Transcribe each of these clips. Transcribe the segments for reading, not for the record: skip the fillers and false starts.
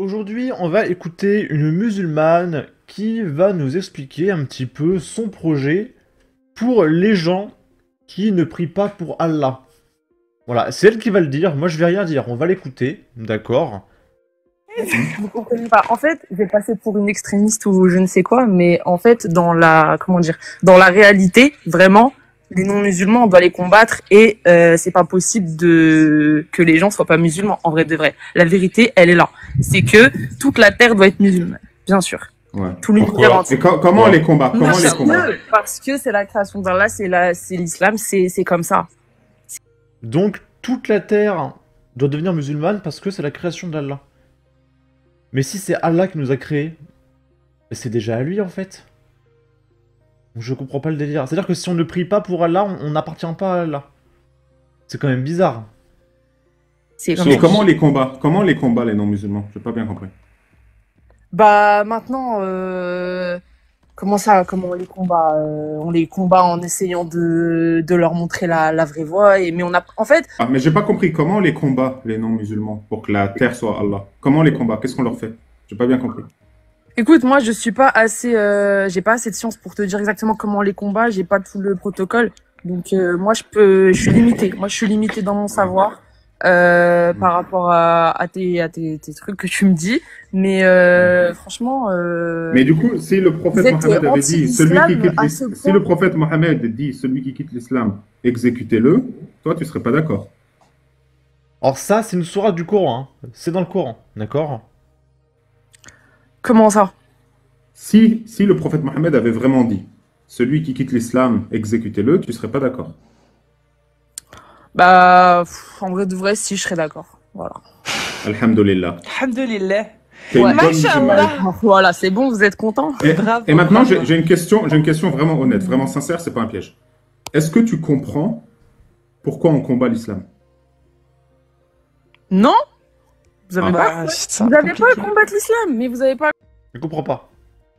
Aujourd'hui, on va écouter une musulmane qui va nous expliquer un petit peu son projet pour les gens qui ne prient pas pour Allah. Voilà, c'est elle qui va le dire, moi je vais rien dire, on va l'écouter, d'accord? Vous comprenez pas. En fait, je vais passer pour une extrémiste ou je ne sais quoi, mais en fait, dans la réalité, vraiment, les non-musulmans, on doit les combattre et c'est pas possible que les gens soient pas musulmans, en vrai de vrai. La vérité, elle est là. C'est que toute la terre doit être musulmane, bien sûr. Ouais. Tout l'univers entier. Et comment on les combat? Comment on les combat? Parce que c'est la création d'Allah, c'est l'islam, c'est comme ça. Donc, toute la terre doit devenir musulmane parce que c'est la création d'Allah. Mais si c'est Allah qui nous a créés, c'est déjà à lui en fait. Je comprends pas le délire. C'est-à-dire que si on ne prie pas pour Allah, on n'appartient pas à Allah. C'est quand même bizarre. C'est Et comment on les combat? Comment on les combat, les non-musulmans? J'ai pas bien compris. Bah maintenant, comment on les combat? On les combat en essayant de leur montrer la vraie voie. Mais on a, en fait, Ah, mais j'ai pas compris. Comment on les combat, les non-musulmans, pour que la terre soit Allah? Comment on les combat? Qu'est-ce qu'on leur fait? J'ai pas bien compris. écoute, moi je suis pas assez, j'ai pas assez de science pour te dire exactement comment on les combat. J'ai pas tout le protocole, donc moi je suis limitée. Moi je suis limitée dans mon savoir. Par rapport à tes trucs que tu me dis, mais franchement. Mais du coup, si le prophète Mohammed avait dit, si le prophète Mohammed dit, celui qui quitte l'islam, exécutez-le, toi, tu serais pas d'accord. Alors ça, c'est une sourate du Coran, hein. C'est dans le Coran, d'accord? Comment ça? Si le prophète Mohammed avait vraiment dit, celui qui quitte l'islam, exécutez-le, tu serais pas d'accord. Bah, en vrai de vrai, si, je serais d'accord. Voilà. Alhamdulillah. Alhamdulillah. T'es une bonne Masha'Allah. musulmane. Voilà, c'est bon, vous êtes contents? Bravo, Et maintenant, bravo. j'ai une question vraiment honnête, vraiment sincère, c'est pas un piège. Est-ce que tu comprends pourquoi on combat l'islam? Non? Vous avez Bah, pas, c'est vous avez pas à compliqué. combattre l'islam, mais vous avez pas. Je comprends pas.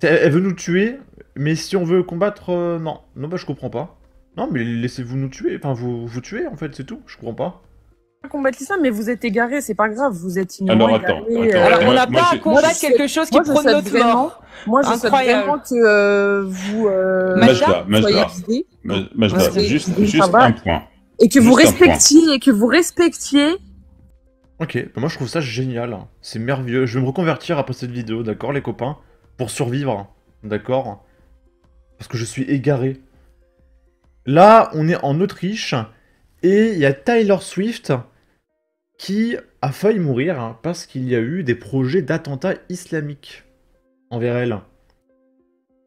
Elle veut nous tuer, mais si on veut combattre, non. Non, bah je comprends pas. Non, mais laissez-vous nous tuer. Enfin, vous tuer, en fait, c'est tout. Je comprends pas. À combattre l'islam, mais vous êtes égarés, c'est pas grave, vous êtes ignorants. Alors, attends, égarés, attends. Alors, on Moi, n'a moi, pas à j'ai- combattre quelque chose qui Moi, je prône souhaite notre vraiment, mort. moi, je souhaite Incroyable. vraiment que vous Majda, Majda, soyez guidés Majda, Ouais. juste Ça va. un point. et que vous Juste un point. respectiez. Ok, bah moi je trouve ça génial. C'est merveilleux. Je vais me reconvertir après cette vidéo, d'accord, les copains? Pour survivre, d'accord? Parce que je suis égaré. Là, on est en Autriche, et il y a Taylor Swift qui a failli mourir parce qu'il y a eu des projets d'attentats islamiques envers elle.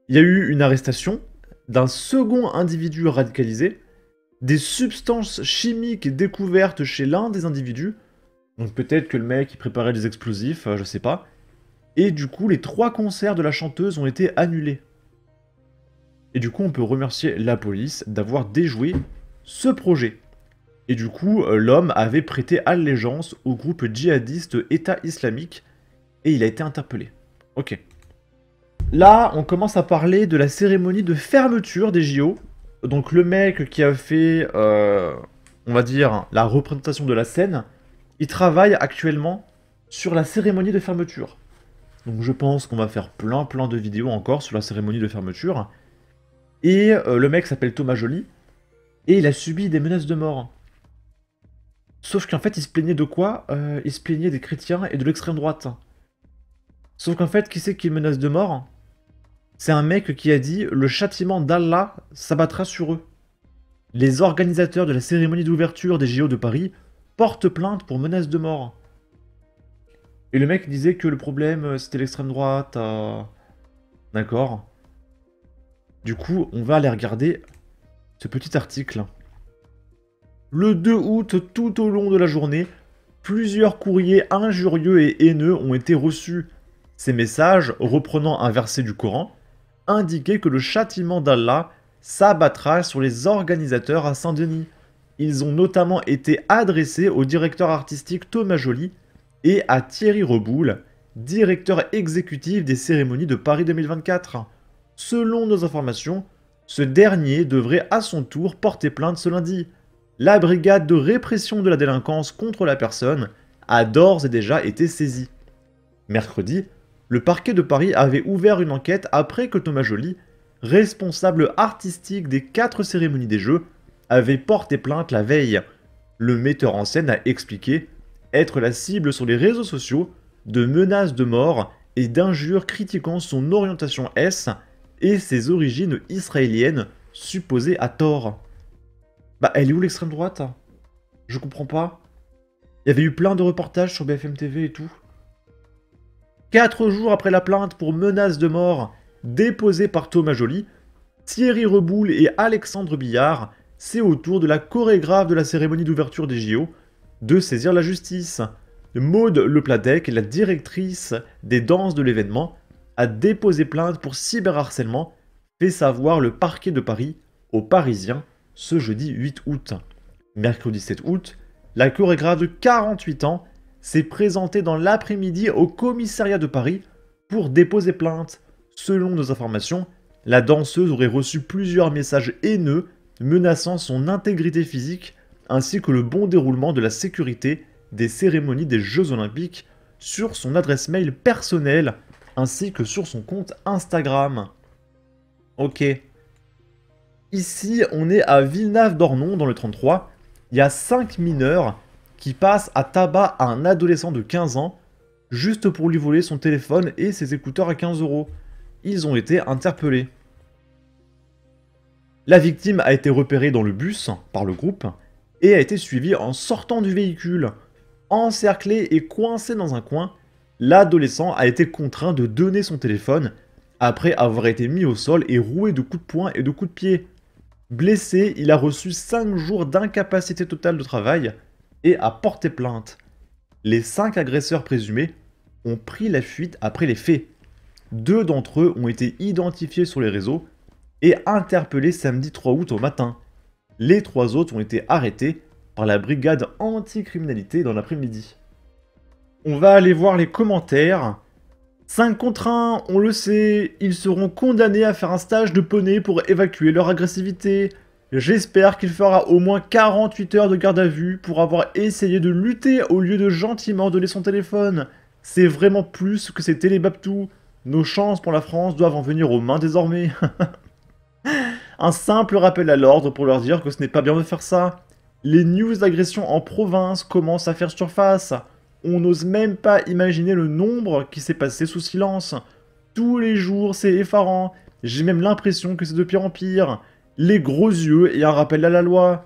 Il y a eu une arrestation d'un second individu radicalisé, des substances chimiques découvertes chez l'un des individus, donc peut-être que le mec il préparait des explosifs, je sais pas, et du coup les 3 concerts de la chanteuse ont été annulés. Et du coup on peut remercier la police d'avoir déjoué ce projet. Et du coup, l'homme avait prêté allégeance au groupe djihadiste État islamique et il a été interpellé. Ok. Là, on commence à parler de la cérémonie de fermeture des JO. Donc le mec qui a fait, on va dire, la représentation de la scène, il travaille actuellement sur la cérémonie de fermeture. Donc je pense qu'on va faire plein de vidéos encore sur la cérémonie de fermeture. Et le mec s'appelle Thomas Joly et il a subi des menaces de mort. Sauf qu'en fait, il se plaignait de quoi? Il se plaignait des chrétiens et de l'extrême droite. Sauf qu'en fait, qui c'est qui le menace de mort? C'est un mec qui a dit « Le châtiment d'Allah s'abattra sur eux ». Les organisateurs de la cérémonie d'ouverture des JO de Paris portent plainte pour menace de mort. Et le mec disait que le problème, c'était l'extrême droite. D'accord. Du coup, on va aller regarder ce petit article. Le 2 août, tout au long de la journée, plusieurs courriers injurieux et haineux ont été reçus. Ces messages, reprenant un verset du Coran, indiquaient que le châtiment d'Allah s'abattra sur les organisateurs à Saint-Denis. Ils ont notamment été adressés au directeur artistique Thomas Joly et à Thierry Reboul, directeur exécutif des cérémonies de Paris 2024. Selon nos informations, ce dernier devrait à son tour porter plainte ce lundi. La brigade de répression de la délinquance contre la personne a d'ores et déjà été saisie. Mercredi, le parquet de Paris avait ouvert une enquête après que Thomas Joly, responsable artistique des 4 cérémonies des Jeux, avait porté plainte la veille. Le metteur en scène a expliqué être la cible sur les réseaux sociaux de menaces de mort et d'injures critiquant son orientation S et ses origines israéliennes supposées à tort. Bah, elle est où l'extrême droite? Je comprends pas. Il y avait eu plein de reportages sur BFM TV et tout. 4 jours après la plainte pour menaces de mort déposée par Thomas Joly, Thierry Reboul et Alexandre Billard, c'est au tour de la chorégraphe de la cérémonie d'ouverture des JO de saisir la justice. Maude Lepladec, la directrice des danses de l'événement, a déposé plainte pour cyberharcèlement, fait savoir le parquet de Paris aux Parisiens ce jeudi 8 août. Mercredi 7 août, la chorégraphe de 48 ans s'est présentée dans l'après-midi au commissariat de Paris pour déposer plainte. Selon nos informations, la danseuse aurait reçu plusieurs messages haineux menaçant son intégrité physique ainsi que le bon déroulement de la sécurité des cérémonies des Jeux Olympiques sur son adresse mail personnelle ainsi que sur son compte Instagram. Ok. Ici, on est à Villenave-d'Ornon dans le 33. Il y a 5 mineurs qui passent à tabac à un adolescent de 15 ans juste pour lui voler son téléphone et ses écouteurs à 15 €. Ils ont été interpellés. La victime a été repérée dans le bus par le groupe et a été suivie en sortant du véhicule. Encerclé et coincé dans un coin, l'adolescent a été contraint de donner son téléphone après avoir été mis au sol et roué de coups de poing et de coups de pied. Blessé, il a reçu 5 jours d'incapacité totale de travail et a porté plainte. Les 5 agresseurs présumés ont pris la fuite après les faits. 2 d'entre eux ont été identifiés sur les réseaux et interpellés samedi 3 août au matin. Les 3 autres ont été arrêtés par la brigade anticriminalité dans l'après-midi. On va aller voir les commentaires. 5 contre 1, on le sait, ils seront condamnés à faire un stage de poney pour évacuer leur agressivité. J'espère qu'il fera au moins 48 heures de garde à vue pour avoir essayé de lutter au lieu de gentiment donner son téléphone. C'est vraiment plus que ces télébaptous. Nos chances pour la France doivent en venir aux mains désormais. Un simple rappel à l'ordre pour leur dire que ce n'est pas bien de faire ça. Les news d'agression en province commencent à faire surface. On n'ose même pas imaginer le nombre qui s'est passé sous silence. Tous les jours, c'est effarant. J'ai même l'impression que c'est de pire en pire. Les gros yeux et un rappel à la loi.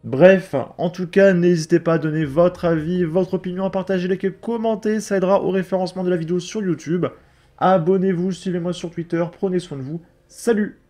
Bref, en tout cas, n'hésitez pas à donner votre avis, votre opinion, à partager, liker, commenter. Ça aidera au référencement de la vidéo sur YouTube. Abonnez-vous, suivez-moi sur Twitter. Prenez soin de vous. Salut!